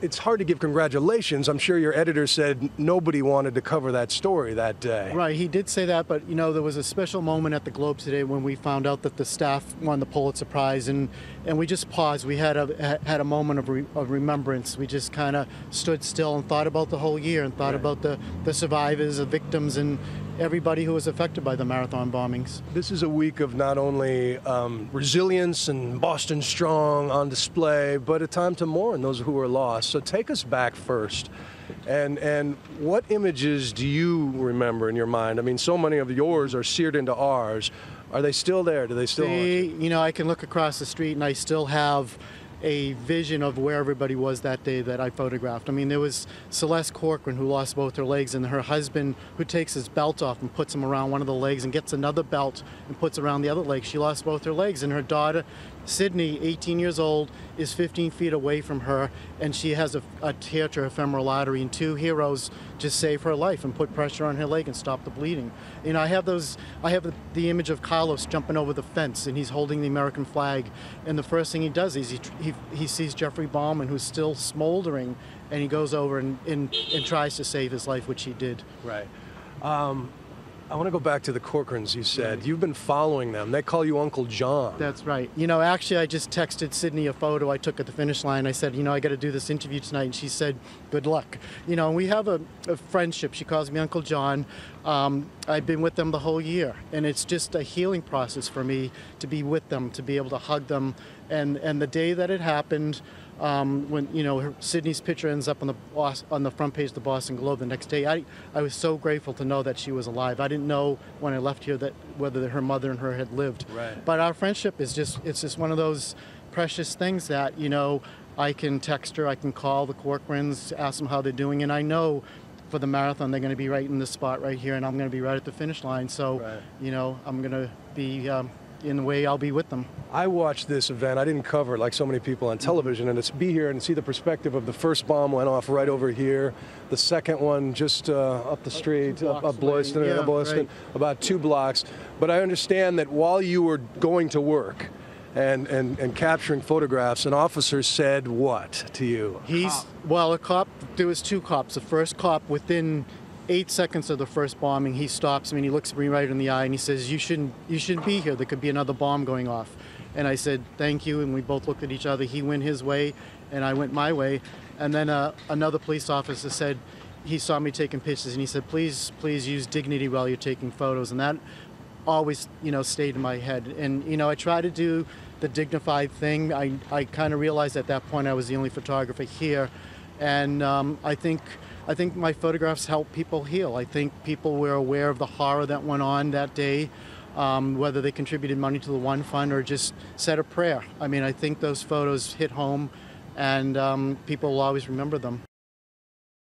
It's hard to give congratulations. I'm sure your editor said nobody wanted to cover that story that day. Right, he did say that, but there was a special moment at the Globe today when we found out that the staff won the Pulitzer Prize, and we just paused. We had a moment of remembrance. We just kind of stood still and thought about the whole year and thought about the survivors, the victims, and everybody who was affected by the marathon bombings. This is a week of not only resilience and Boston Strong on display, but a time to mourn those who were lost. So take us back first. And what images do you remember in your mind? I mean, so many of yours are seared into ours. Are they still there? Do they still haunt you? I can look across the street and I still have a vision of where everybody was that day that I photographed. I mean, there was Celeste Corcoran, who lost both her legs, and her husband, who takes his belt off and puts him around one of the legs and gets another belt and puts around the other leg. She lost both her legs, and her daughter, Sydney, 18 years old, is 15 feet away from her, and she has a tear to her femoral artery, and two heroes just saved her life and put pressure on her leg and stopped the bleeding. I have the image of Carlos jumping over the fence, and he's holding the American flag, and the first thing he does is he sees Jeffrey Bauman, who's still smoldering, and he goes over and tries to save his life, which he did. Right. I want to go back to the Corcorans, you said. You've been following them. They call you Uncle John. That's right. Actually, I just texted Sydney a photo I took at the finish line. I said, I got to do this interview tonight, and she said, good luck. And we have a friendship. She calls me Uncle John. I've been with them the whole year, and it's just a healing process for me to be with them, to be able to hug them. And the day that it happened, when Sydney's picture ends up on the front page of the Boston Globe the next day, I was so grateful to know that she was alive. I didn't know when I left here that whether her mother and her had lived. Right. But our friendship is just one of those precious things that I can text her, I can call the Corcorans, ask them how they're doing, and I know for the marathon they're going to be right in this spot right here, and I'm going to be right at the finish line. So right. I'm going to be in the way I'll be with them. I watched this event. I didn't cover it like so many people on television, and to be here and see the perspective of the first bomb went off right over here, the second one just up the street, up Boylston, right. About 2 blocks. But I understand that while you were going to work and capturing photographs, an officer said what to you? There was 2 cops. The first cop, within 8 seconds of the first bombing, he stops me and he looks me right in the eye and he says, you shouldn't be here. There could be another bomb going off. And I said, thank you. And we both looked at each other. He went his way and I went my way. And then another police officer said, he saw me taking pictures and he said, please use dignity while you're taking photos. And that always, stayed in my head. And, I try to do the dignified thing. I kind of realized at that point I was the only photographer here. And I think my photographs help people heal. I think people were aware of the horror that went on that day, whether they contributed money to the One Fund or just said a prayer. I mean, I think those photos hit home, and people will always remember them.